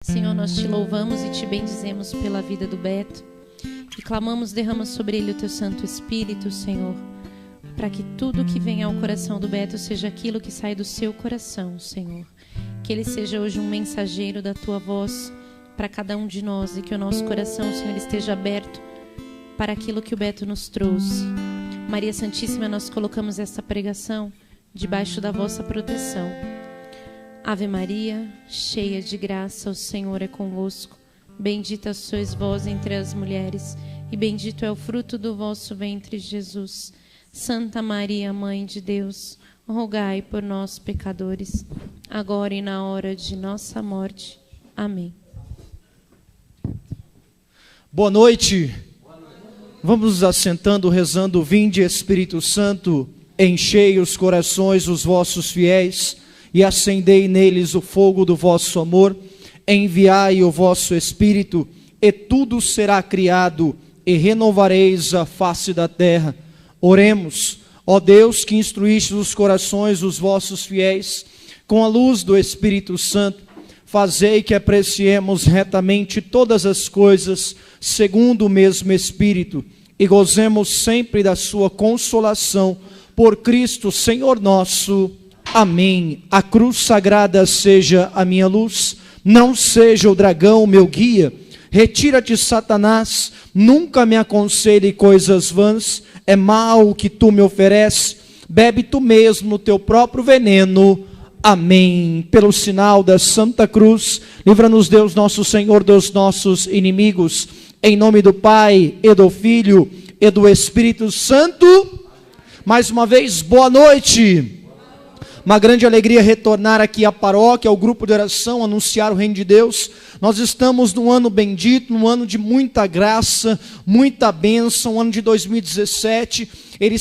Senhor, nós te louvamos e te bendizemos pela vida do Beto e clamamos, derrama sobre ele o teu Santo Espírito, Senhor, para que tudo que vem ao coração do Beto seja aquilo que sai do seu coração, Senhor. Que ele seja hoje um mensageiro da tua voz para cada um de nós e que o nosso coração, Senhor, esteja aberto para aquilo que o Beto nos trouxe. Maria Santíssima, nós colocamos essa pregação debaixo da vossa proteção. Ave Maria, cheia de graça, o Senhor é convosco. Bendita sois vós entre as mulheres, e bendito é o fruto do vosso ventre, Jesus. Santa Maria, Mãe de Deus, rogai por nós, pecadores, agora e na hora de nossa morte. Amém. Boa noite. Vamos nos assentando, rezando: Vinde, Espírito Santo, enchei os corações dos vossos fiéis e acendei neles o fogo do vosso amor. Enviai o vosso Espírito, e tudo será criado, e renovareis a face da terra. Oremos. Ó Deus, que instruíste os corações dos vossos fiéis com a luz do Espírito Santo, fazei que apreciemos retamente todas as coisas segundo o mesmo Espírito, e gozemos sempre da sua consolação, por Cristo Senhor nosso. Amém. A cruz sagrada seja a minha luz, não seja o dragão meu guia. Retira-te, Satanás, nunca me aconselhe coisas vãs. É mal o que tu me ofereces, bebe tu mesmo o teu próprio veneno. Amém. Pelo sinal da Santa Cruz, livra-nos Deus nosso Senhor dos nossos inimigos. Em nome do Pai, e do Filho, e do Espírito Santo. Mais uma vez, boa noite. Uma grande alegria retornar aqui à paróquia, ao grupo de oração, anunciar o reino de Deus. Nós estamos num ano bendito, num ano de muita graça, muita bênção, um ano de 2017. Ele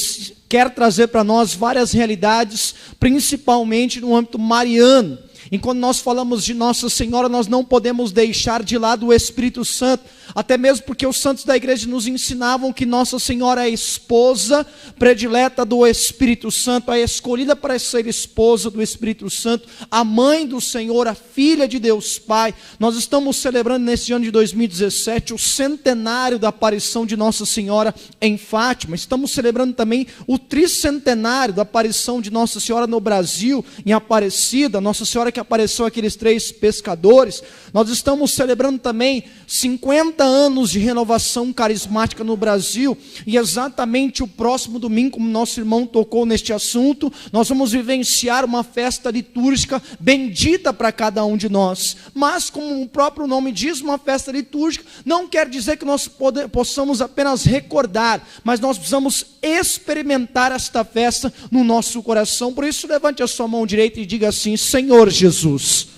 quer trazer para nós várias realidades, principalmente no âmbito mariano. Enquanto nós falamos de Nossa Senhora, nós não podemos deixar de lado o Espírito Santo, até mesmo porque os santos da igreja nos ensinavam que Nossa Senhora é a esposa predileta do Espírito Santo, a escolhida para ser esposa do Espírito Santo, a mãe do Senhor, a filha de Deus Pai. Nós estamos celebrando nesse ano de 2017 o centenário da aparição de Nossa Senhora em Fátima. Estamos celebrando também o tricentenário da aparição de Nossa Senhora no Brasil, em Aparecida, Nossa Senhora que apareceu aqueles 3 pescadores. Nós estamos celebrando também 50 anos de renovação carismática no Brasil, e exatamente o próximo domingo, como nosso irmão tocou neste assunto, nós vamos vivenciar uma festa litúrgica bendita para cada um de nós. Mas, como o próprio nome diz, uma festa litúrgica não quer dizer que nós possamos apenas recordar, mas nós precisamos experimentar esta festa no nosso coração. Por isso, levante a sua mão direita e diga assim: Senhor Jesus,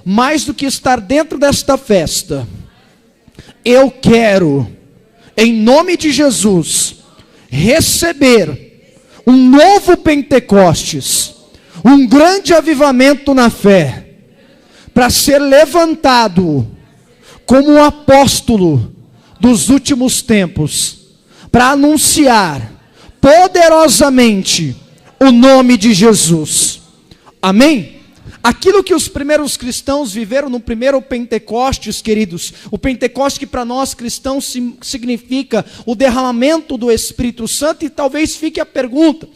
mais do que estar dentro desta festa, eu quero, em nome de Jesus, receber um novo Pentecostes, um grande avivamento na fé, para ser levantado como um apóstolo dos últimos tempos, para anunciar poderosamente o nome de Jesus. Amém? Aquilo que os primeiros cristãos viveram no primeiro Pentecostes, queridos, o Pentecostes que para nós cristãos significa o derramamento do Espírito Santo, e talvez fique a pergunta: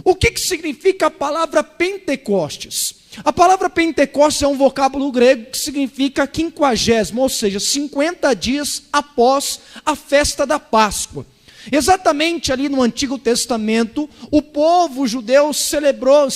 o que significa a palavra Pentecostes? A palavra Pentecostes é um vocábulo grego que significa 50º, ou seja, 50 dias após a festa da Páscoa. Exatamente ali no Antigo Testamento, o povo judeu celebra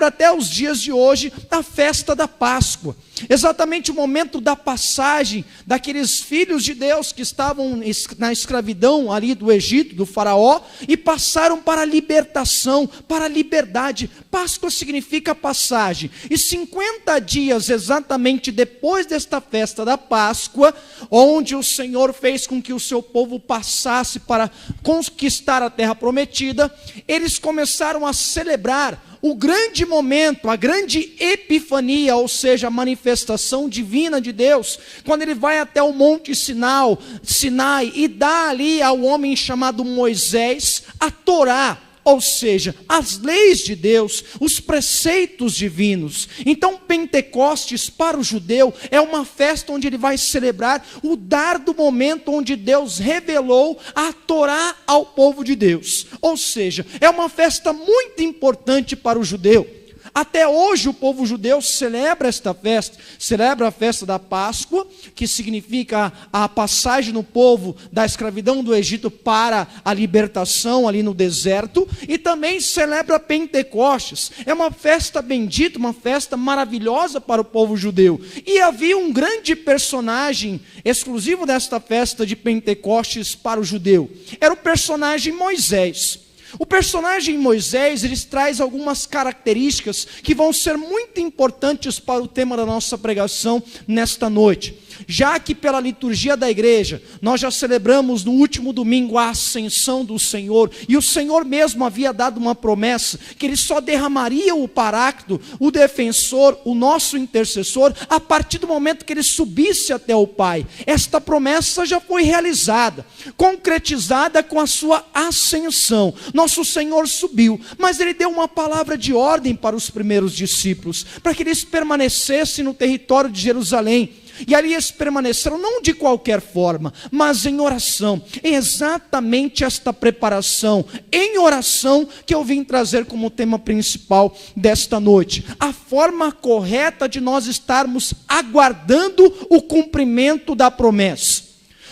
até os dias de hoje a festa da Páscoa. Exatamente o momento da passagem daqueles filhos de Deus que estavam na escravidão ali do Egito, do faraó, e passaram para a libertação, para a liberdade. Páscoa significa passagem. E 50 dias exatamente depois desta festa da Páscoa, onde o Senhor fez com que o seu povo passasse para conquistar a terra prometida, eles começaram a celebrar o grande momento, a grande epifania, ou seja, a manifestação divina de Deus, quando ele vai até o Monte Sinai e dá ali ao homem chamado Moisés a Torá, ou seja, as leis de Deus, os preceitos divinos. Então Pentecostes para o judeu é uma festa onde ele vai celebrar o dar do momento onde Deus revelou a Torá ao povo de Deus. Ou seja, é uma festa muito importante para o judeu. Até hoje o povo judeu celebra esta festa, celebra a festa da Páscoa, que significa a passagem no povo da escravidão do Egito para a libertação ali no deserto, e também celebra Pentecostes. É uma festa bendita, uma festa maravilhosa para o povo judeu. E havia um grande personagem exclusivo desta festa de Pentecostes para o judeu. Era o personagem Moisés. O personagem Moisés, ele traz algumas características que vão ser muito importantes para o tema da nossa pregação nesta noite. Já que pela liturgia da igreja, nós já celebramos no último domingo a ascensão do Senhor, e o Senhor mesmo havia dado uma promessa, que Ele só derramaria o Paráclito, o defensor, o nosso intercessor, a partir do momento que Ele subisse até o Pai. Esta promessa já foi realizada, concretizada com a sua ascensão. Nosso Senhor subiu, mas Ele deu uma palavra de ordem para os primeiros discípulos, para que eles permanecessem no território de Jerusalém. E ali eles permaneceram não de qualquer forma, mas em oração. É exatamente esta preparação, em oração, que eu vim trazer como tema principal desta noite. A forma correta de nós estarmos aguardando o cumprimento da promessa.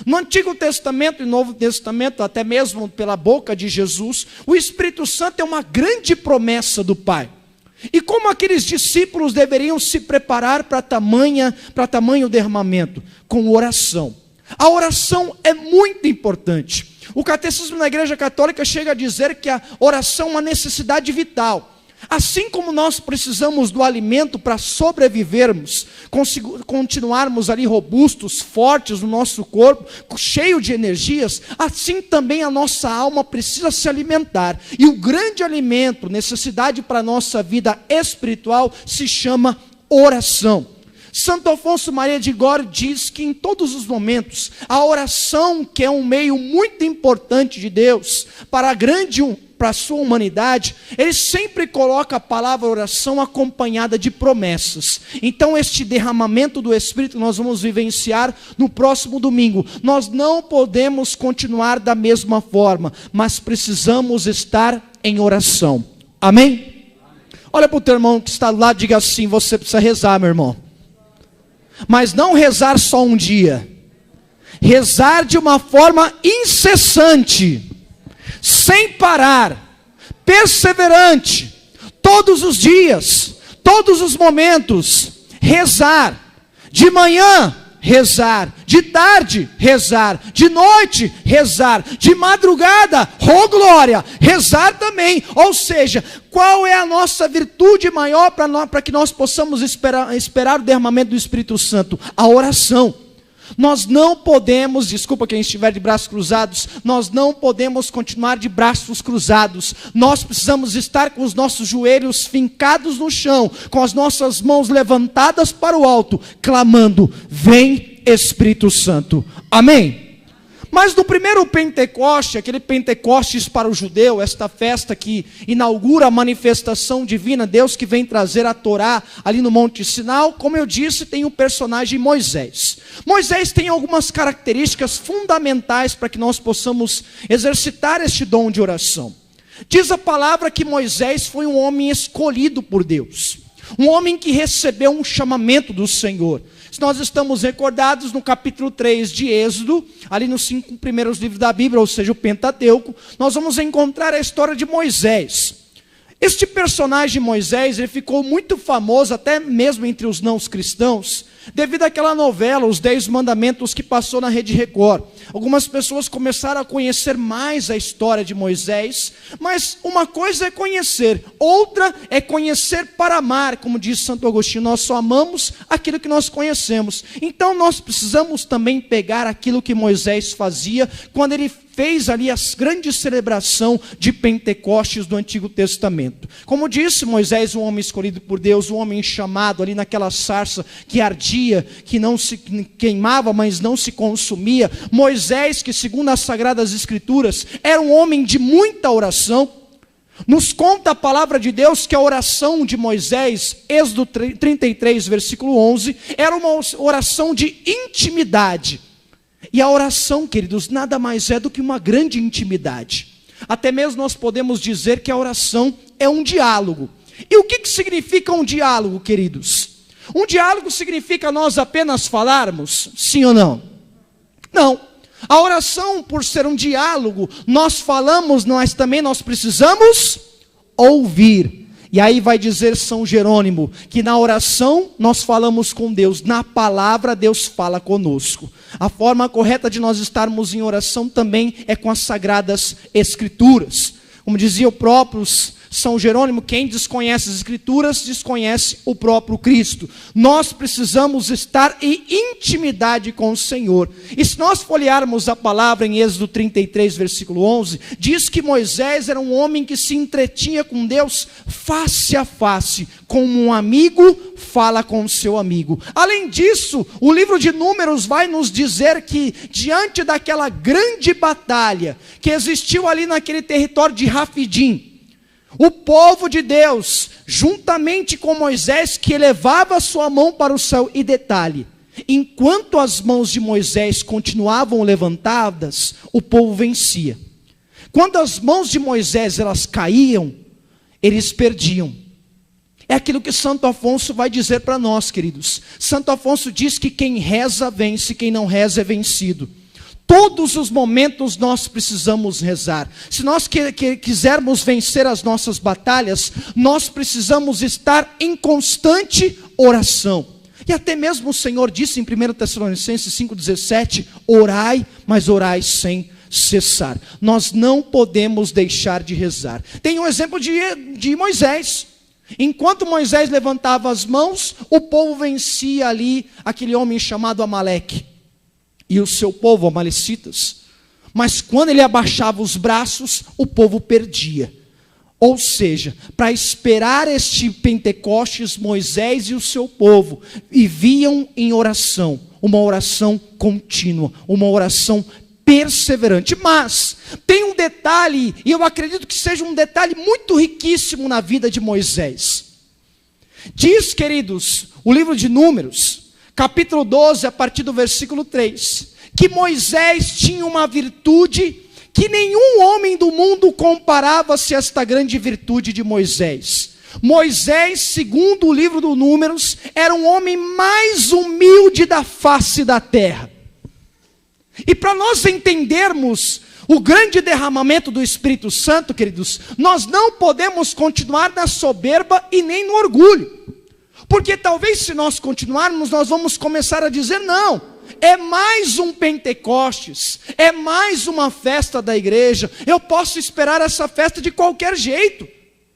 No Antigo Testamento e Novo Testamento, até mesmo pela boca de Jesus, o Espírito Santo é uma grande promessa do Pai. E como aqueles discípulos deveriam se preparar para tamanho derramamento? Com oração. A oração é muito importante. O catecismo da Igreja Católica chega a dizer que a oração é uma necessidade vital. Assim como nós precisamos do alimento para sobrevivermos, continuarmos ali robustos, fortes no nosso corpo, cheio de energias, assim também a nossa alma precisa se alimentar. E o grande alimento, necessidade para a nossa vida espiritual, se chama oração. Santo Afonso Maria de Ligório diz que em todos os momentos, a oração, que é um meio muito importante de Deus para a sua humanidade, ele sempre coloca a palavra oração acompanhada de promessas. Então este derramamento do Espírito nós vamos vivenciar no próximo domingo. Nós não podemos continuar da mesma forma, mas precisamos estar em oração. Amém? Olha para o teu irmão que está lá, diga assim: você precisa rezar, meu irmão. Mas não rezar só um dia, rezar de uma forma incessante, sem parar, perseverante, todos os dias, todos os momentos, rezar, de manhã, rezar, de tarde, rezar, de noite, rezar, de madrugada, oh glória, rezar também. Ou seja, qual é a nossa virtude maior para que nós possamos esperar o derramamento do Espírito Santo? A oração. Nós não podemos, desculpa quem estiver de braços cruzados, nós não podemos continuar de braços cruzados. Nós precisamos estar com os nossos joelhos fincados no chão, com as nossas mãos levantadas para o alto, clamando: vem Espírito Santo. Amém? Mas no primeiro Pentecoste, aquele Pentecostes para o judeu, esta festa que inaugura a manifestação divina, Deus que vem trazer a Torá ali no Monte Sinai, como eu disse, tem o personagem Moisés. Moisés tem algumas características fundamentais para que nós possamos exercitar este dom de oração. Diz a palavra que Moisés foi um homem escolhido por Deus, um homem que recebeu um chamamento do Senhor. Se nós estamos recordados no capítulo 3 de Êxodo, ali nos 5 primeiros livros da Bíblia, ou seja, o Pentateuco, nós vamos encontrar a história de Moisés. Este personagem Moisés, ele ficou muito famoso até mesmo entre os não cristãos, devido àquela novela, Os 10 Mandamentos, que passou na Rede Record. Algumas pessoas começaram a conhecer mais a história de Moisés, mas uma coisa é conhecer, outra é conhecer para amar, como diz Santo Agostinho, nós só amamos aquilo que nós conhecemos. Então nós precisamos também pegar aquilo que Moisés fazia, quando ele fez ali a grande celebração de Pentecostes do Antigo Testamento. Como disse Moisés, um homem escolhido por Deus, um homem chamado ali naquela sarça que ardia, que não se queimava, mas não se consumia. Moisés, que segundo as Sagradas Escrituras, era um homem de muita oração. Nos conta a palavra de Deus que a oração de Moisés, Êxodo 33, versículo 11, era uma oração de intimidade. E a oração, queridos, nada mais é do que uma grande intimidade. Até mesmo nós podemos dizer que a oração é um diálogo. E o que significa um diálogo, queridos? Um diálogo significa nós apenas falarmos? Sim ou não? Não. A oração, por ser um diálogo, nós falamos, mas também nós precisamos ouvir. E aí vai dizer São Jerônimo, que na oração nós falamos com Deus, na palavra Deus fala conosco. A forma correta de nós estarmos em oração também é com as Sagradas Escrituras. Como dizia o próprio São Jerônimo, quem desconhece as Escrituras, desconhece o próprio Cristo. Nós precisamos estar em intimidade com o Senhor. E se nós folhearmos a palavra em Êxodo 33, versículo 11, diz que Moisés era um homem que se entretinha com Deus face a face, como um amigo fala com o seu amigo. Além disso, o livro de Números vai nos dizer que, diante daquela grande batalha que existiu ali naquele território de Rafidim, o povo de Deus, juntamente com Moisés, que elevava a sua mão para o céu, e detalhe, enquanto as mãos de Moisés continuavam levantadas, o povo vencia. Quando as mãos de Moisés elas caíam, eles perdiam. É aquilo que Santo Afonso vai dizer para nós, queridos. Santo Afonso diz que quem reza vence, quem não reza é vencido. Todos os momentos nós precisamos rezar. Se nós quisermos vencer as nossas batalhas, nós precisamos estar em constante oração. E até mesmo o Senhor disse em 1 Tessalonicenses 5,17, orai, mas orai sem cessar. Nós não podemos deixar de rezar. Tem um exemplo de Moisés. Enquanto Moisés levantava as mãos, o povo vencia ali aquele homem chamado Amaleque e o seu povo, amalecitas. Mas quando ele abaixava os braços, o povo perdia. Ou seja, para esperar este Pentecostes, Moisés e o seu povo viviam em oração, uma oração contínua, uma oração perseverante. Mas tem um detalhe, e eu acredito que seja um detalhe muito riquíssimo na vida de Moisés. Diz, queridos, o livro de Números, capítulo 12, a partir do versículo 3, que Moisés tinha uma virtude que nenhum homem do mundo comparava-se a esta grande virtude de Moisés. Moisés, segundo o livro do Números, era um homem mais humilde da face da terra. E para nós entendermos o grande derramamento do Espírito Santo, queridos, nós não podemos continuar na soberba e nem no orgulho. Porque talvez se nós continuarmos, nós vamos começar a dizer, não, é mais um Pentecostes, é mais uma festa da igreja, eu posso esperar essa festa de qualquer jeito.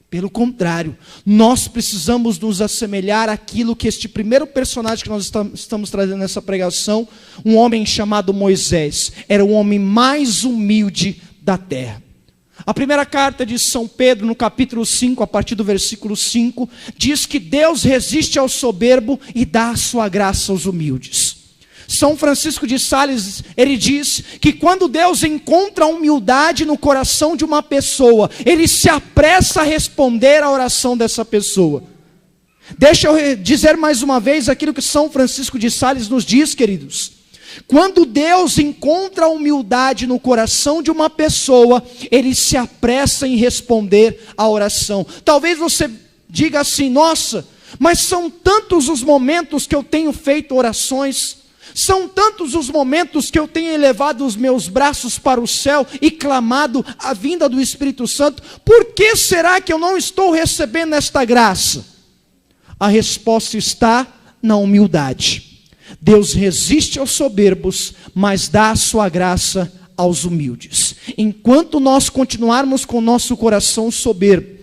Pelo contrário, nós precisamos nos assemelhar àquilo que este primeiro personagem que nós estamos trazendo nessa pregação, um homem chamado Moisés, era o homem mais humilde da terra. A primeira carta de São Pedro, no capítulo 5, a partir do versículo 5, diz que Deus resiste ao soberbo e dá a sua graça aos humildes. São Francisco de Sales, ele diz que quando Deus encontra a humildade no coração de uma pessoa, ele se apressa a responder à oração dessa pessoa. Deixa eu dizer mais uma vez aquilo que São Francisco de Sales nos diz, queridos. Quando Deus encontra a humildade no coração de uma pessoa, ele se apressa em responder à oração. Talvez você diga assim, nossa, mas são tantos os momentos que eu tenho feito orações, são tantos os momentos que eu tenho elevado os meus braços para o céu e clamado a vinda do Espírito Santo, por que será que eu não estou recebendo esta graça? A resposta está na humildade. Deus resiste aos soberbos, mas dá a sua graça aos humildes. Enquanto nós continuarmos com o nosso coração soberbo,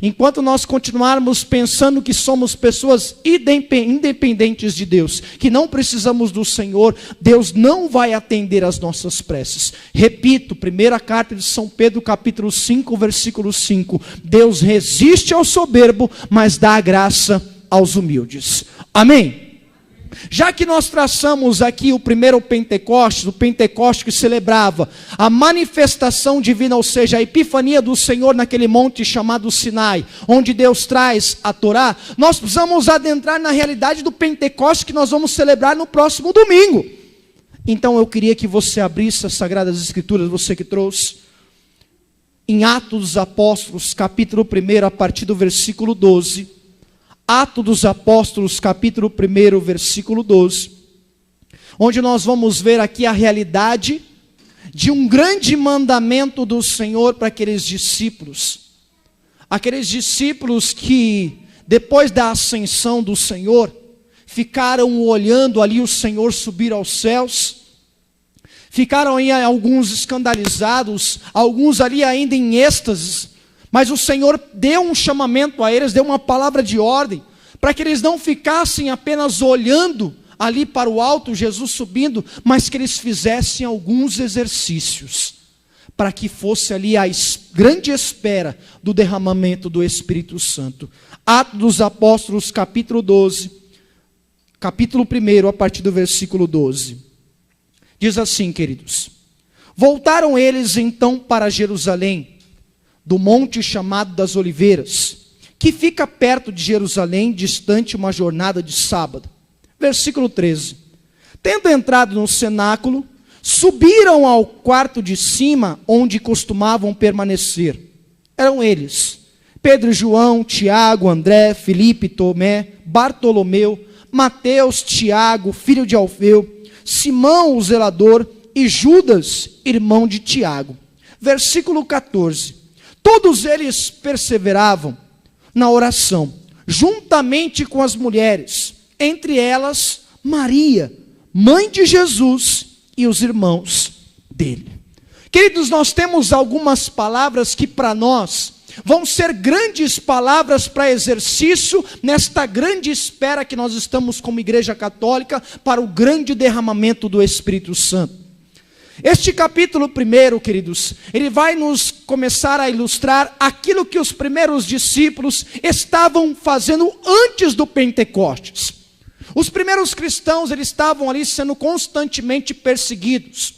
enquanto nós continuarmos pensando que somos pessoas independentes de Deus, que não precisamos do Senhor, Deus não vai atender às nossas preces. Repito, primeira carta de São Pedro, capítulo 5, versículo 5. Deus resiste ao soberbo, mas dá a graça aos humildes. Amém? Já que nós traçamos aqui o primeiro Pentecostes, o Pentecostes que celebrava a manifestação divina, ou seja, a epifania do Senhor naquele monte chamado Sinai, onde Deus traz a Torá, nós precisamos adentrar na realidade do Pentecostes que nós vamos celebrar no próximo domingo. Então eu queria que você abrisse as Sagradas Escrituras, você que trouxe, em Atos dos Apóstolos, capítulo 1, a partir do versículo 12. Atos dos Apóstolos, capítulo 1, versículo 12, onde nós vamos ver aqui a realidade de um grande mandamento do Senhor para aqueles discípulos que, depois da ascensão do Senhor, ficaram olhando ali o Senhor subir aos céus, ficaram aí alguns escandalizados, alguns ali ainda em êxtase. Mas o Senhor deu um chamamento a eles, deu uma palavra de ordem, para que eles não ficassem apenas olhando ali para o alto, Jesus subindo, mas que eles fizessem alguns exercícios, para que fosse ali a grande espera do derramamento do Espírito Santo. Atos dos Apóstolos, capítulo 12, capítulo 1, a partir do versículo 12. Diz assim, queridos: voltaram eles então para Jerusalém, do monte chamado das Oliveiras, que fica perto de Jerusalém, distante uma jornada de sábado. Versículo 13. Tendo entrado no cenáculo, subiram ao quarto de cima, onde costumavam permanecer. Eram eles: Pedro e João, Tiago, André, Filipe, Tomé, Bartolomeu, Mateus, Tiago, filho de Alfeu, Simão o zelador e Judas, irmão de Tiago. Versículo 14. Todos eles perseveravam na oração, juntamente com as mulheres, entre elas Maria, mãe de Jesus, e os irmãos dele. Queridos, nós temos algumas palavras que para nós vão ser grandes palavras para exercício nesta grande espera que nós estamos como Igreja Católica para o grande derramamento do Espírito Santo. Este capítulo 1, queridos, ele vai nos começar a ilustrar aquilo que os primeiros discípulos estavam fazendo antes do Pentecostes. Os primeiros cristãos, eles estavam ali sendo constantemente perseguidos.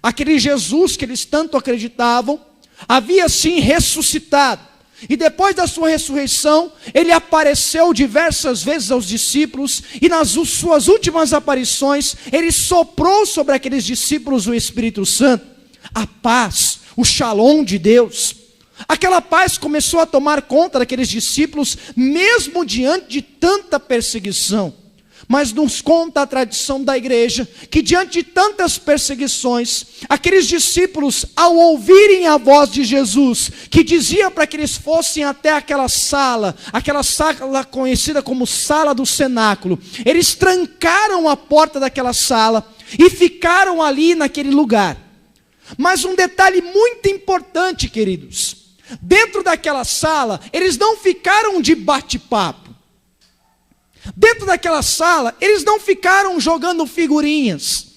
Aquele Jesus que eles tanto acreditavam, havia sim ressuscitado. E depois da sua ressurreição, ele apareceu diversas vezes aos discípulos, e nas suas últimas aparições, ele soprou sobre aqueles discípulos o Espírito Santo, a paz, o shalom de Deus. Aquela paz começou a tomar conta daqueles discípulos, mesmo diante de tanta perseguição. Mas nos conta a tradição da igreja, que diante de tantas perseguições, aqueles discípulos, ao ouvirem a voz de Jesus, que dizia para que eles fossem até aquela sala conhecida como sala do cenáculo, eles trancaram a porta daquela sala, e ficaram ali naquele lugar. Mas um detalhe muito importante, queridos, dentro daquela sala, eles não ficaram de bate-papo. Dentro daquela sala, eles não ficaram jogando figurinhas.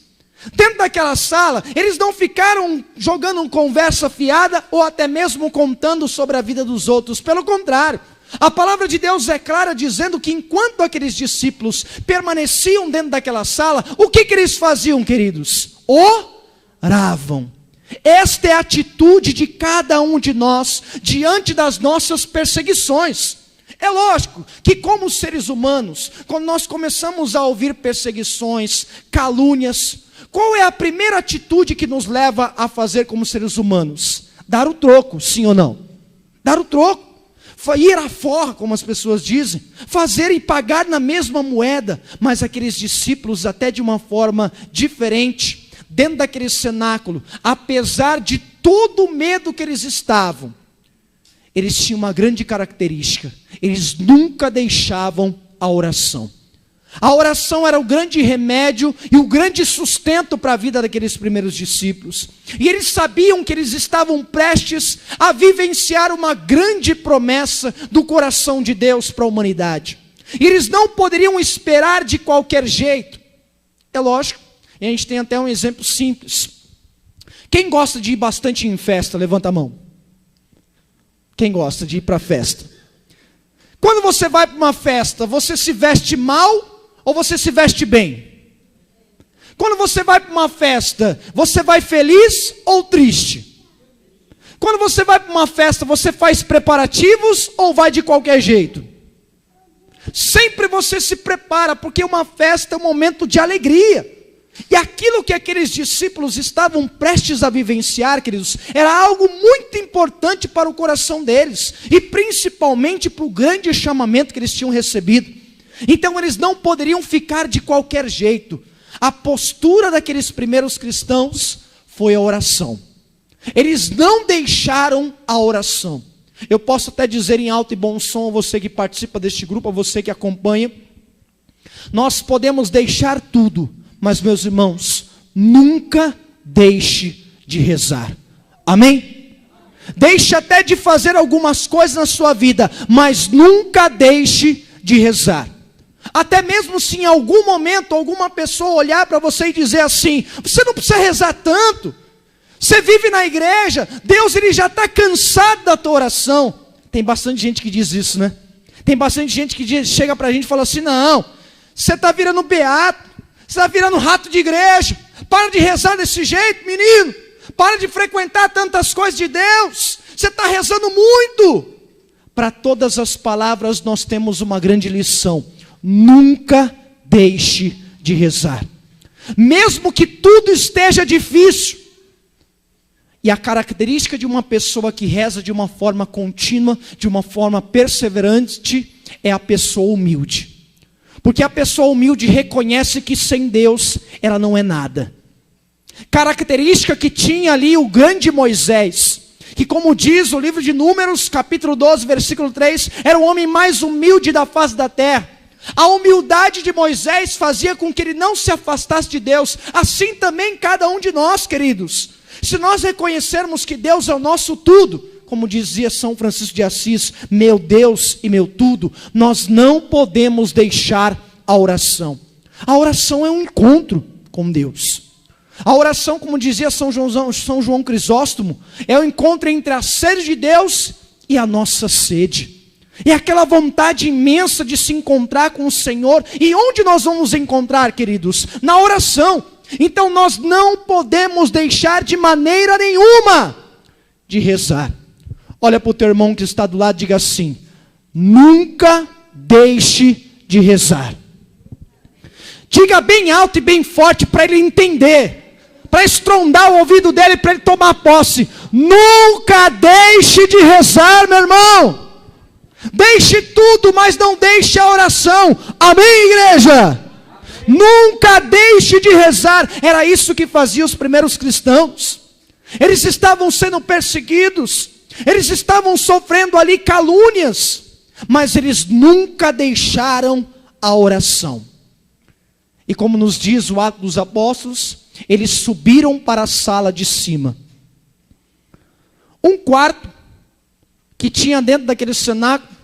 Dentro daquela sala, eles não ficaram jogando conversa fiada ou até mesmo contando sobre a vida dos outros. Pelo contrário, a palavra de Deus é clara dizendo que enquanto aqueles discípulos permaneciam dentro daquela sala, o que eles faziam, queridos? Oravam. Esta é a atitude de cada um de nós diante das nossas perseguições. É lógico que como seres humanos, quando nós começamos a ouvir perseguições, calúnias, qual é a primeira atitude que nos leva a fazer como seres humanos? Dar o troco, sim ou não? Dar o troco. Ir à forra, como as pessoas dizem. Fazer e pagar na mesma moeda. Mas aqueles discípulos, até de uma forma diferente, dentro daquele cenáculo, apesar de todo o medo que eles estavam, eles tinham uma grande característica: eles nunca deixavam a oração. A oração era o grande remédio e o grande sustento para a vida daqueles primeiros discípulos. E eles sabiam que eles estavam prestes a vivenciar uma grande promessa do coração de Deus para a humanidade. E eles não poderiam esperar de qualquer jeito. É lógico, e a gente tem até um exemplo simples. Quem gosta de ir bastante em festa, levanta a mão. Quem gosta de ir para festa? Quando você vai para uma festa, você se veste mal ou você se veste bem? Quando você vai para uma festa, você vai feliz ou triste? Quando você vai para uma festa, você faz preparativos ou vai de qualquer jeito? Sempre você se prepara, porque uma festa é um momento de alegria. E aquilo que aqueles discípulos estavam prestes a vivenciar, queridos, era algo muito importante para o coração deles, e principalmente para o grande chamamento que eles tinham recebido. Então eles não poderiam ficar de qualquer jeito. A postura daqueles primeiros cristãos foi a oração. Eles não deixaram a oração. Eu posso até dizer em alto e bom som a você que participa deste grupo, a você que acompanha, nós podemos deixar tudo, mas meus irmãos, nunca deixe de rezar. Amém? Deixe até de fazer algumas coisas na sua vida, mas nunca deixe de rezar. Até mesmo se em algum momento alguma pessoa olhar para você e dizer assim: você não precisa rezar tanto, você vive na igreja, Deus ele já está cansado da tua oração. Tem bastante gente que diz isso, né? Tem bastante gente que chega para a gente e fala assim: não, você está virando beato, você está virando rato de igreja, para de rezar desse jeito, menino, para de frequentar tantas coisas de Deus, você está rezando muito. Para todas as palavras nós temos uma grande lição: nunca deixe de rezar, mesmo que tudo esteja difícil. E a característica de uma pessoa que reza de uma forma contínua, de uma forma perseverante, é a pessoa humilde. Porque a pessoa humilde reconhece que sem Deus ela não é nada. Característica que tinha ali o grande Moisés, que como diz o livro de Números, capítulo 12, versículo 3, era o homem mais humilde da face da terra. A humildade de Moisés fazia com que ele não se afastasse de Deus. Assim também cada um de nós, queridos. Se nós reconhecermos que Deus é o nosso tudo, como dizia São Francisco de Assis, meu Deus e meu tudo, nós não podemos deixar a oração. A oração é um encontro com Deus. A oração, como dizia São João Crisóstomo, é o encontro entre a sede de Deus e a nossa sede. É aquela vontade imensa de se encontrar com o Senhor. E onde nós vamos encontrar, queridos? Na oração. Então nós não podemos deixar de maneira nenhuma de rezar. Olha para o teu irmão que está do lado e diga assim: nunca deixe de rezar. Diga bem alto e bem forte para ele entender, para estrondar o ouvido dele, para ele tomar posse: nunca deixe de rezar, meu irmão. Deixe tudo, mas não deixe a oração. Amém, igreja? Nunca deixe de rezar. Era isso que faziam os primeiros cristãos. Eles estavam sendo perseguidos, eles estavam sofrendo ali calúnias, mas eles nunca deixaram a oração. E como nos diz o Atos dos Apóstolos, eles subiram para a sala de cima. Um quarto que tinha dentro daquele cenáculo.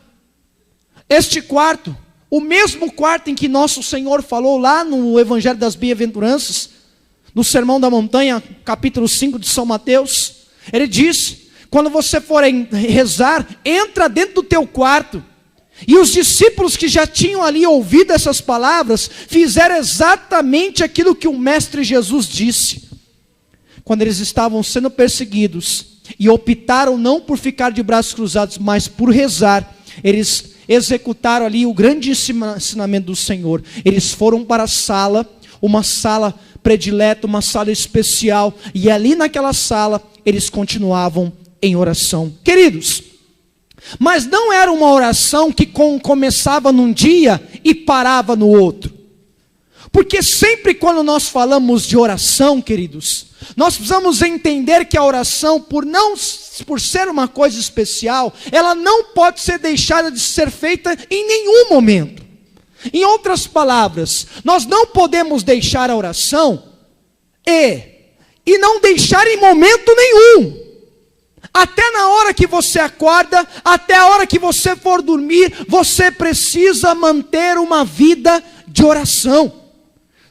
Este quarto, o mesmo quarto em que nosso Senhor falou lá no Evangelho das Bem-aventuranças, no Sermão da Montanha, capítulo 5 de São Mateus, ele diz: quando você for rezar, entra dentro do teu quarto. E os discípulos que já tinham ali ouvido essas palavras, fizeram exatamente aquilo que o Mestre Jesus disse. Quando eles estavam sendo perseguidos, e optaram não por ficar de braços cruzados, mas por rezar, eles executaram ali o grande ensinamento do Senhor. Eles foram para a sala, uma sala predileta, uma sala especial, e ali naquela sala, eles continuavam em oração. Queridos, mas não era uma oração que começava num dia e parava no outro. Porque sempre quando nós falamos de oração, queridos, nós precisamos entender que a oração, por ser uma coisa especial, ela não pode ser deixada de ser feita em nenhum momento. Em outras palavras, nós não podemos deixar a oração e não deixar em momento nenhum. Até na hora que você acorda, até a hora que você for dormir, você precisa manter uma vida de oração.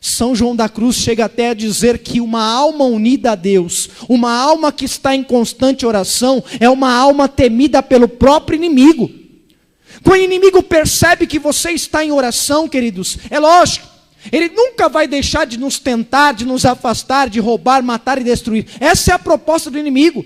São João da Cruz chega até a dizer que uma alma unida a Deus, uma alma que está em constante oração, é uma alma temida pelo próprio inimigo. Quando o inimigo percebe que você está em oração, queridos, é lógico, ele nunca vai deixar de nos tentar, de nos afastar, de roubar, matar e destruir. Essa é a proposta do inimigo.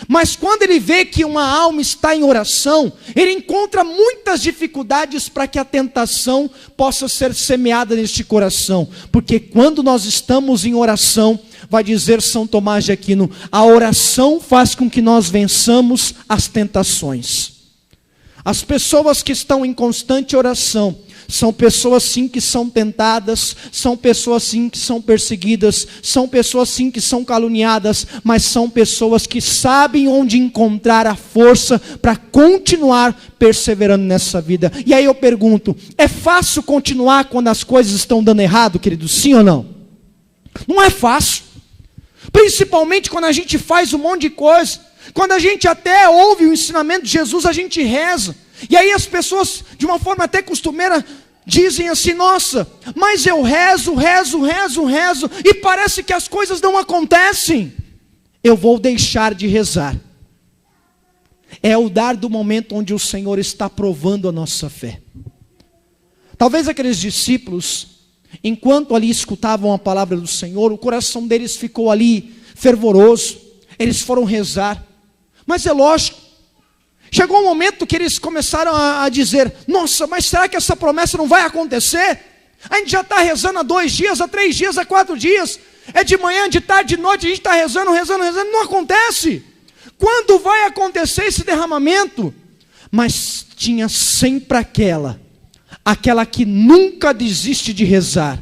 Mas quando ele vê que uma alma está em oração, ele encontra muitas dificuldades para que a tentação possa ser semeada neste coração. Porque quando nós estamos em oração, vai dizer São Tomás de Aquino, a oração faz com que nós vençamos as tentações. As pessoas que estão em constante oração, são pessoas sim que são tentadas, são pessoas sim que são perseguidas, são pessoas sim que são caluniadas, mas são pessoas que sabem onde encontrar a força para continuar perseverando nessa vida. E aí eu pergunto, é fácil continuar quando as coisas estão dando errado, querido? Sim ou não? Não é fácil. Principalmente quando a gente faz um monte de coisa, quando a gente até ouve o ensinamento de Jesus, a gente reza. E aí as pessoas, de uma forma até costumeira, dizem assim, nossa, mas eu rezo, e parece que as coisas não acontecem. Eu vou deixar de rezar. É o dar do momento onde o Senhor está provando a nossa fé. Talvez aqueles discípulos, enquanto ali escutavam a palavra do Senhor, o coração deles ficou ali fervoroso, eles foram rezar. Mas é lógico, chegou um momento que eles começaram a dizer, nossa, mas será que essa promessa não vai acontecer? A gente já está rezando há 2 dias, há 3 dias, há 4 dias, é de manhã, de tarde, de noite, a gente está rezando, não acontece. Quando vai acontecer esse derramamento? Mas tinha sempre aquela que nunca desiste de rezar.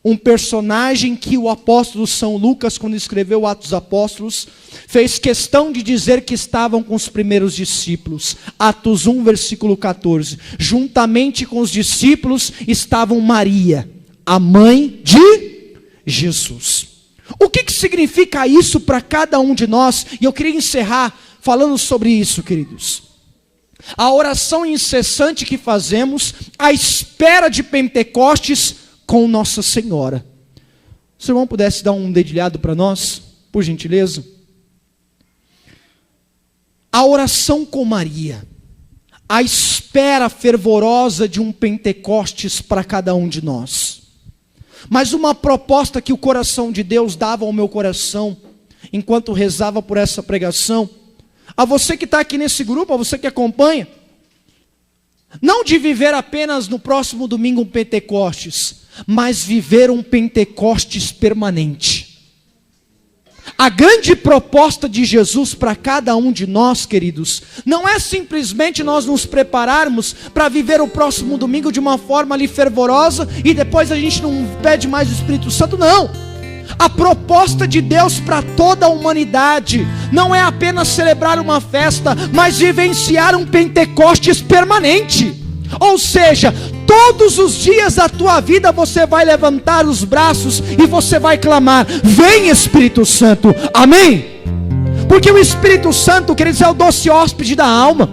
Um personagem que o apóstolo São Lucas, quando escreveu Atos dos Apóstolos, fez questão de dizer que estavam com os primeiros discípulos. Atos 1, versículo 14. Juntamente com os discípulos estavam Maria, a mãe de Jesus. O que significa isso para cada um de nós? E eu queria encerrar falando sobre isso, queridos. A oração incessante que fazemos, à espera de Pentecostes, com Nossa Senhora. Se o irmão pudesse dar um dedilhado para nós, por gentileza. A oração com Maria, a espera fervorosa de um Pentecostes para cada um de nós. Mas uma proposta que o coração de Deus dava ao meu coração, enquanto rezava por essa pregação, a você que está aqui nesse grupo, a você que acompanha, não de viver apenas no próximo domingo um Pentecostes, mas viver um Pentecostes permanente. A grande proposta de Jesus para cada um de nós, queridos, não é simplesmente nós nos prepararmos para viver o próximo domingo de uma forma ali fervorosa e depois a gente não pede mais o Espírito Santo, não. A proposta de Deus para toda a humanidade não é apenas celebrar uma festa, mas vivenciar um Pentecostes permanente. Ou seja, todos os dias da tua vida você vai levantar os braços e você vai clamar, vem Espírito Santo, amém? Porque o Espírito Santo, queridos, é o doce hóspede da alma.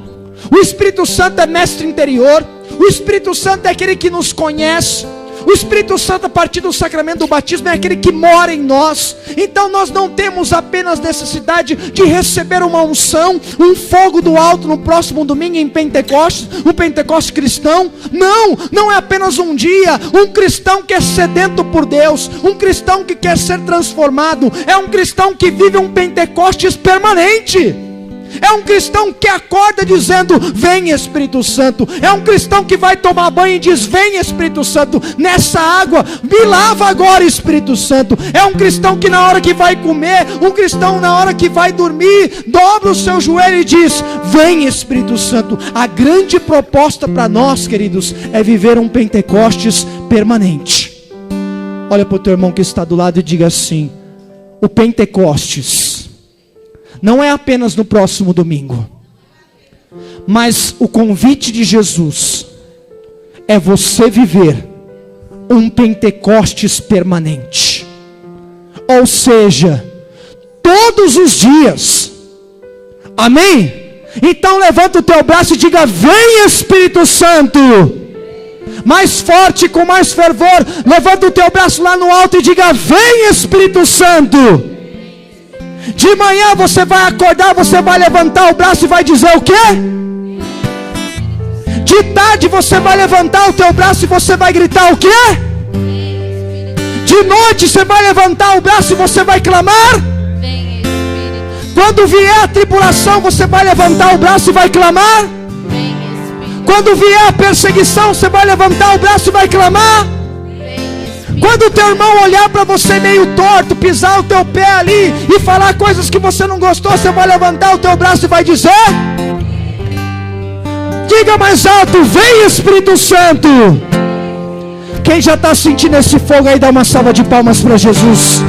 O Espírito Santo é mestre interior. O Espírito Santo é aquele que nos conhece. O Espírito Santo, a partir do sacramento do batismo, é aquele que mora em nós. Então nós não temos apenas necessidade de receber uma unção, um fogo do alto no próximo domingo em Pentecostes, um Pentecostes cristão. Não é apenas um dia. Um cristão que é sedento por Deus, um cristão que quer ser transformado, é um cristão que vive um Pentecostes permanente. É um cristão que acorda dizendo, vem Espírito Santo. É um cristão que vai tomar banho e diz, vem Espírito Santo, nessa água, me lava agora Espírito Santo. É um cristão que na hora que vai comer, um cristão na hora que vai dormir, dobra o seu joelho e diz, vem Espírito Santo. A grande proposta para nós, queridos, é viver um Pentecostes permanente. Olha para o teu irmão que está do lado e diga assim, o Pentecostes não é apenas no próximo domingo, mas o convite de Jesus é você viver um Pentecostes permanente. Ou seja, todos os dias. Amém? Então levanta o teu braço e diga, vem Espírito Santo. Mais forte, com mais fervor, levanta o teu braço lá no alto e diga, vem Espírito Santo. De manhã você vai acordar, você vai levantar o braço e vai dizer o quê? De tarde você vai levantar o teu braço e você vai gritar o quê? De noite você vai levantar o braço e você vai clamar? Quando vier a tribulação, você vai levantar o braço e vai clamar? Quando vier a perseguição, você vai levantar o braço e vai clamar? Quando o teu irmão olhar para você meio torto, pisar o teu pé ali e falar coisas que você não gostou, você vai levantar o teu braço e vai dizer? Diga mais alto: vem Espírito Santo. Quem já está sentindo esse fogo aí, dá uma salva de palmas para Jesus.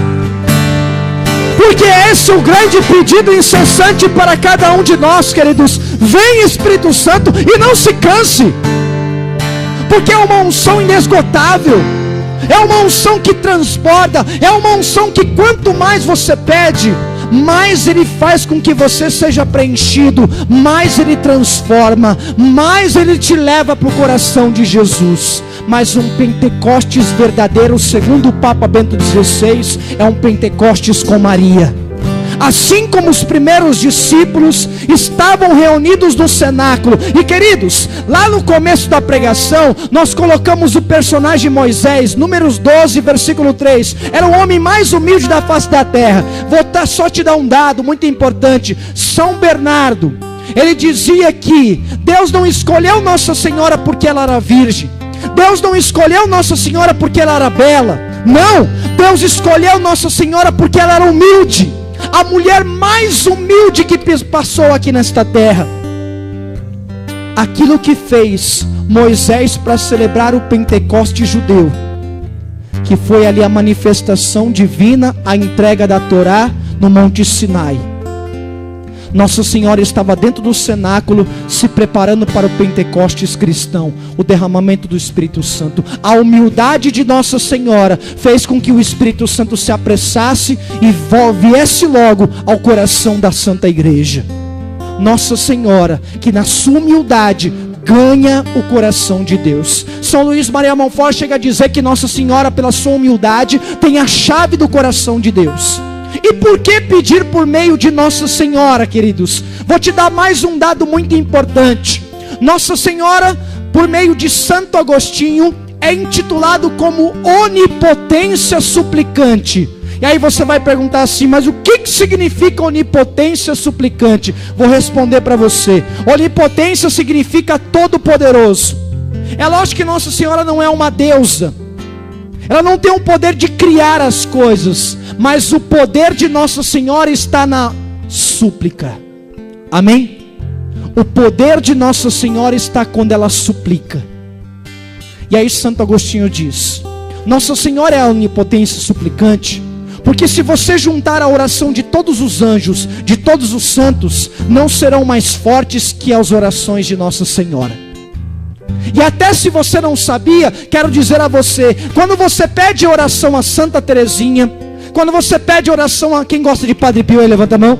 Porque esse é o grande pedido incessante para cada um de nós, queridos. Vem Espírito Santo e não se canse, porque é uma unção inesgotável, é uma unção que transborda, é uma unção que quanto mais você pede, mais Ele faz com que você seja preenchido, mais Ele transforma, mais Ele te leva para o coração de Jesus. Mas um Pentecostes verdadeiro, segundo o Papa Bento XVI, é um Pentecostes com Maria. Assim como os primeiros discípulos estavam reunidos no cenáculo. E queridos, lá no começo da pregação, nós colocamos o personagem Moisés, Números 12, versículo 3. Era o homem mais humilde da face da terra. Vou só te dar um dado muito importante. São Bernardo, ele dizia que Deus não escolheu Nossa Senhora porque ela era virgem. Deus não escolheu Nossa Senhora porque ela era bela. Não, Deus escolheu Nossa Senhora porque ela era humilde. A mulher mais humilde que passou aqui nesta terra. Aquilo que fez Moisés para celebrar o Pentecoste judeu, que foi ali a manifestação divina, a entrega da Torá no Monte Sinai. Nossa Senhora estava dentro do cenáculo, se preparando para o Pentecostes cristão, o derramamento do Espírito Santo. A humildade de Nossa Senhora fez com que o Espírito Santo se apressasse e viesse logo ao coração da Santa Igreja. Nossa Senhora, que na sua humildade ganha o coração de Deus. São Luís Maria Montfort chega a dizer que Nossa Senhora, pela sua humildade, tem a chave do coração de Deus. E por que pedir por meio de Nossa Senhora, queridos? Vou te dar mais um dado muito importante. Nossa Senhora, por meio de Santo Agostinho, é intitulado como onipotência suplicante. E aí você vai perguntar assim: mas o que significa onipotência suplicante? Vou responder para você. Onipotência significa todo-poderoso. É lógico que Nossa Senhora não é uma deusa, ela não tem o poder de criar as coisas, mas o poder de Nossa Senhora está na súplica. Amém? O poder de Nossa Senhora está quando ela suplica. E aí Santo Agostinho diz: Nossa Senhora é a onipotência suplicante, porque se você juntar a oração de todos os anjos, de todos os santos, não serão mais fortes que as orações de Nossa Senhora. E até se você não sabia, quero dizer a você, quando você pede oração a Santa Teresinha, quando você pede oração a quem gosta de Padre Pio, aí levanta a mão.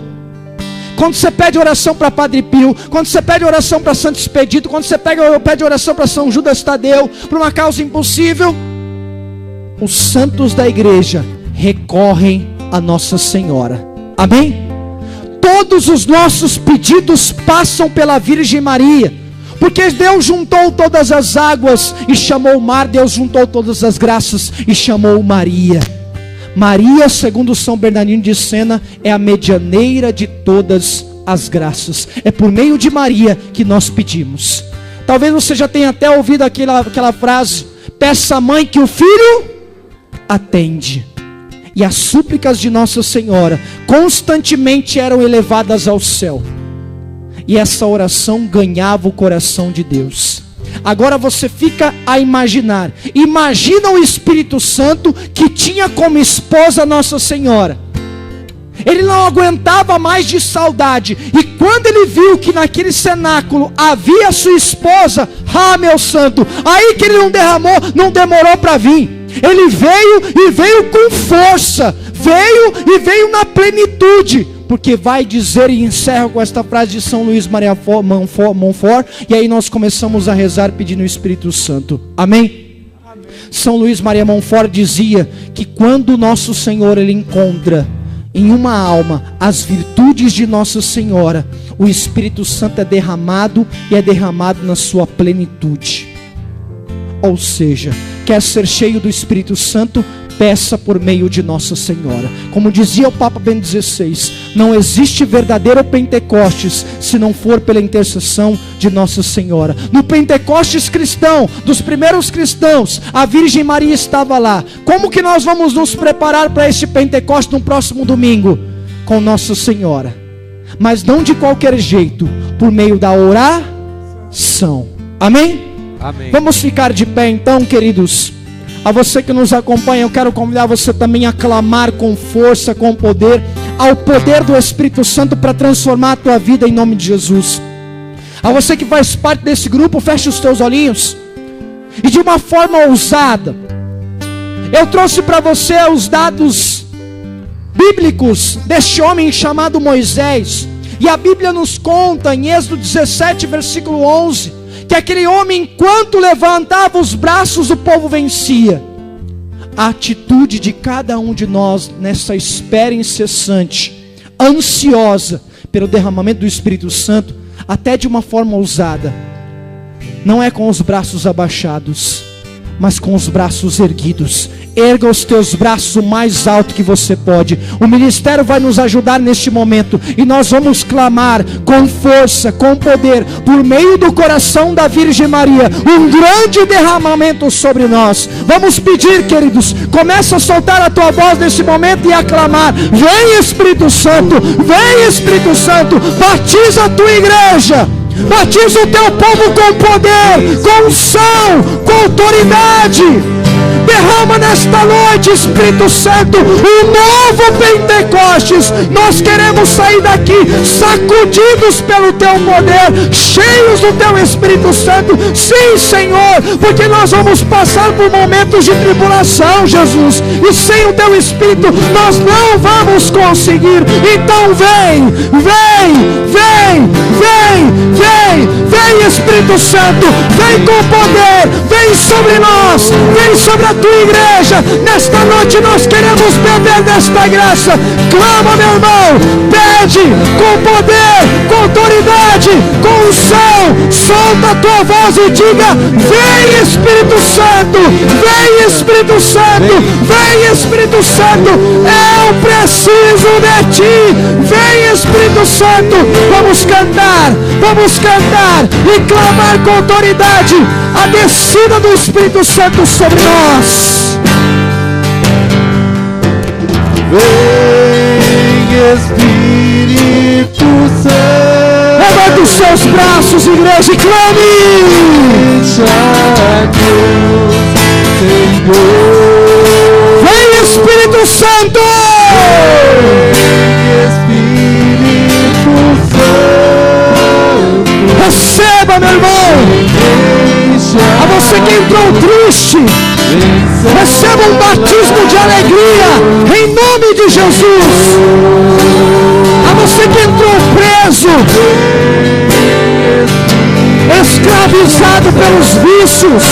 Quando você pede oração para Padre Pio, quando você pede oração para Santo Expedito, quando você pede oração para São Judas Tadeu, para uma causa impossível, os santos da igreja recorrem a Nossa Senhora. Amém? Todos os nossos pedidos passam pela Virgem Maria. Porque Deus juntou todas as águas e chamou o mar. Deus juntou todas as graças e chamou Maria. Maria, segundo São Bernardino de Sena, é a medianeira de todas as graças. É por meio de Maria que nós pedimos. Talvez você já tenha até ouvido aquela frase: peça à mãe que o filho atende. E as súplicas de Nossa Senhora constantemente eram elevadas ao céu. E essa oração ganhava o coração de Deus. Agora você fica a imaginar. Imagina o Espírito Santo que tinha como esposa Nossa Senhora. Ele não aguentava mais de saudade. E quando ele viu que naquele cenáculo havia sua esposa, meu santo, aí que ele não demorou para vir. Ele veio com força. Veio na plenitude. Porque vai dizer, e encerro com esta frase de São Luís Maria Montfort, e aí nós começamos a rezar pedindo o Espírito Santo. Amém? Amém. São Luís Maria Montfort dizia que quando o nosso Senhor ele encontra em uma alma as virtudes de Nossa Senhora, o Espírito Santo é derramado e é derramado na sua plenitude. Ou seja, quer ser cheio do Espírito Santo, peça por meio de Nossa Senhora. Como dizia o Papa Bento XVI, não existe verdadeiro Pentecostes se não for pela intercessão de Nossa Senhora. No Pentecostes cristão, dos primeiros cristãos, a Virgem Maria estava lá. Como que nós vamos nos preparar para este Pentecostes no próximo domingo? Com Nossa Senhora. Mas não de qualquer jeito, por meio da oração. Amém? Amém. Vamos ficar de pé então, queridos. A você que nos acompanha, eu quero convidar você também a clamar com força, com poder, ao poder do Espírito Santo para transformar a tua vida em nome de Jesus. A você que faz parte desse grupo, feche os teus olhinhos e de uma forma ousada, eu trouxe para você os dados bíblicos deste homem chamado Moisés. E a Bíblia nos conta em Êxodo 17, versículo 11, que aquele homem, enquanto levantava os braços, o povo vencia. A atitude de cada um de nós nessa espera incessante, ansiosa pelo derramamento do Espírito Santo, até de uma forma ousada, não é com os braços abaixados, mas com os braços erguidos. Erga os teus braços o mais alto que você pode. O ministério vai nos ajudar neste momento, e nós vamos clamar com força, com poder, por meio do coração da Virgem Maria, um grande derramamento sobre nós. Vamos pedir, queridos, começa a soltar a tua voz nesse momento e a clamar: vem Espírito Santo, vem Espírito Santo, batiza a tua igreja, batiza o teu povo com poder, com unção, com autoridade. Derrama nesta noite, Espírito Santo, um novo Pentecostes. Nós queremos sair daqui sacudidos pelo teu poder, cheios do teu Espírito Santo. Sim, Senhor, porque nós vamos passar por momentos de tribulação, Jesus, e sem o teu Espírito nós não vamos conseguir. Então vem, vem, vem, vem, vem, vem, Espírito Santo, vem com poder, vem sobre nós, vem sobre a tua igreja. Nesta noite nós queremos beber desta graça. Clama, meu irmão, pede com poder, com autoridade, com unção. Solta a tua voz e diga: vem Espírito Santo, vem Espírito Santo, vem Espírito Santo, eu preciso de ti. Vem Espírito Santo. Vamos cantar e clamar com autoridade a descida do Espírito Santo sobre nós. Vem Espírito Santo. Levanta os seus braços, igreja, e clame. Vem Espírito Santo. Receba, meu irmão. A você que entrou triste, receba um batismo de alegria em nome de Jesus. A você que entrou preso, escravizado pelos vícios,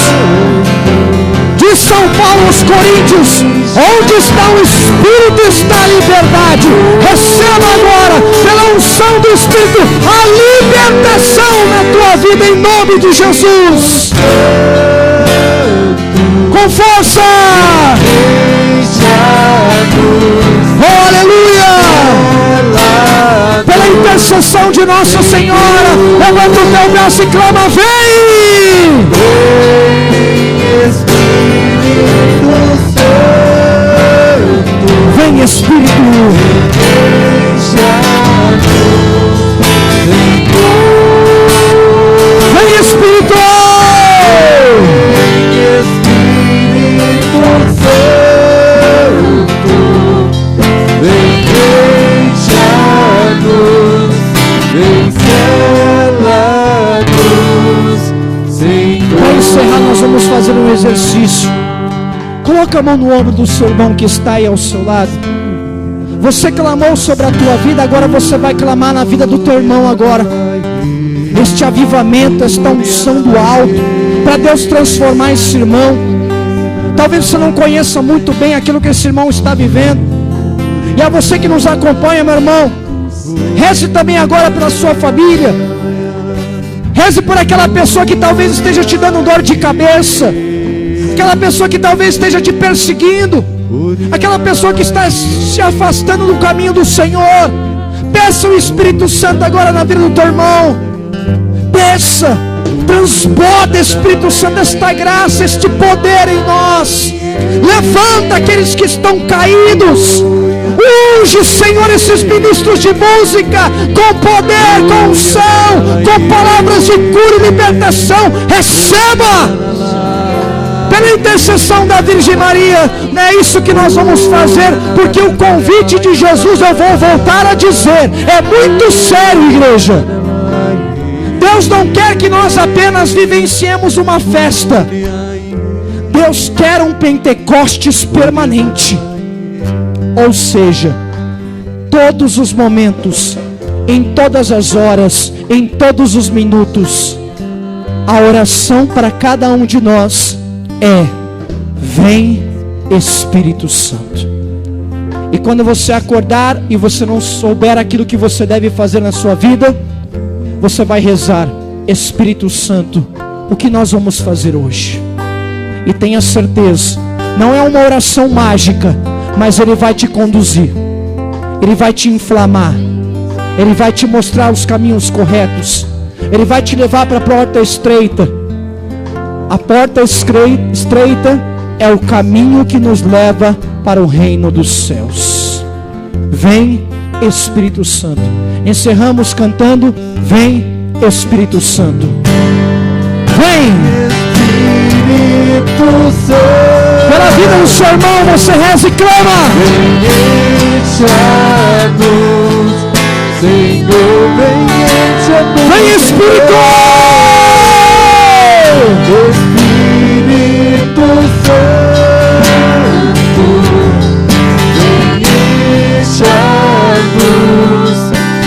de São Paulo aos Coríntios, onde está o Espírito está a liberdade. Receba agora, pela unção do Espírito, a libertação na tua vida em nome de Jesus. Com força. Oh, aleluia. Pela intercessão de Nossa Senhora, levanta o teu braço e clama: vem! Vem Espírito. Vem Espírito. Para encerrar, nós vamos fazer um exercício. Coloca a mão no ombro do seu irmão que está aí ao seu lado. Você clamou sobre a tua vida, agora você vai clamar na vida do teu irmão agora. Este avivamento, esta unção do alto, para Deus transformar esse irmão. Talvez você não conheça muito bem aquilo que esse irmão está vivendo. E a você que nos acompanha, meu irmão, reze também agora pela sua família. Reze por aquela pessoa que talvez esteja te dando dor de cabeça, aquela pessoa que talvez esteja te perseguindo, aquela pessoa que está se afastando do caminho do Senhor. Peça o Espírito Santo agora na vida do teu irmão. Peça, transborda, Espírito Santo, esta graça, este poder em nós. Levanta aqueles que estão caídos. Unge, Senhor, esses ministros de música com poder, com unção, com palavras de cura e libertação. Receba pela intercessão da Virgem Maria. Não é isso que nós vamos fazer, porque o convite de Jesus, eu vou voltar a dizer, é muito sério, igreja. Deus não quer que nós apenas vivenciemos uma festa. Deus quer um Pentecostes permanente. Ou seja, todos os momentos, em todas as horas, em todos os minutos, a oração para cada um de nós é: vem Espírito Santo. E quando você acordar e você não souber aquilo que você deve fazer na sua vida, você vai rezar: Espírito Santo, o que nós vamos fazer hoje? E tenha certeza, não é uma oração mágica, mas Ele vai te conduzir, Ele vai te inflamar, Ele vai te mostrar os caminhos corretos, Ele vai te levar para a porta estreita. A porta estreita é o caminho que nos leva para o reino dos céus. Vem Espírito Santo. Encerramos cantando: vem Espírito Santo. Vem Espírito Santo. Pela vida do seu irmão, você reza e clama: vem enche-nos, Senhor, vem enche-nos. Vem Espírito Santo, vem enche-nos,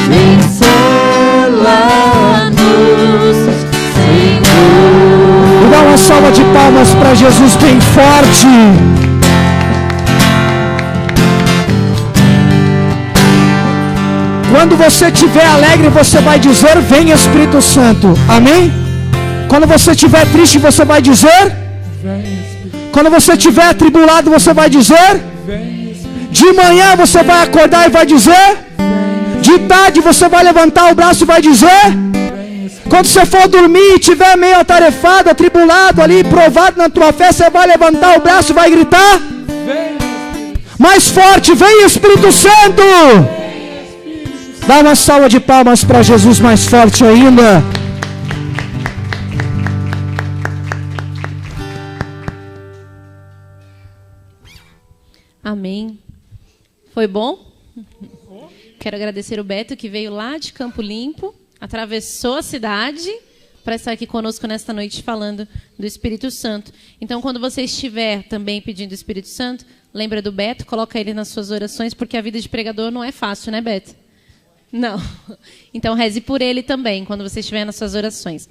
vem sela-nos, Senhor. E dá uma salva de palmas para Jesus bem forte. Quando você estiver alegre, você vai dizer: vem Espírito Santo. Amém? Quando você estiver triste, você vai dizer: quando você estiver atribulado, você vai dizer: de manhã você vai acordar e vai dizer: de tarde você vai levantar o braço e vai dizer: quando você for dormir e estiver meio atarefado, atribulado ali, provado na tua fé, você vai levantar o braço e vai gritar mais forte: vem Espírito Santo. Dá uma salva de palmas para Jesus mais forte ainda. Amém. Foi bom? Quero agradecer o Beto, que veio lá de Campo Limpo, atravessou a cidade para estar aqui conosco nesta noite falando do Espírito Santo. Então, quando você estiver também pedindo o Espírito Santo, lembra do Beto, coloca ele nas suas orações, porque a vida de pregador não é fácil, né, Beto? Não. Então, reze por ele também, quando você estiver nas suas orações.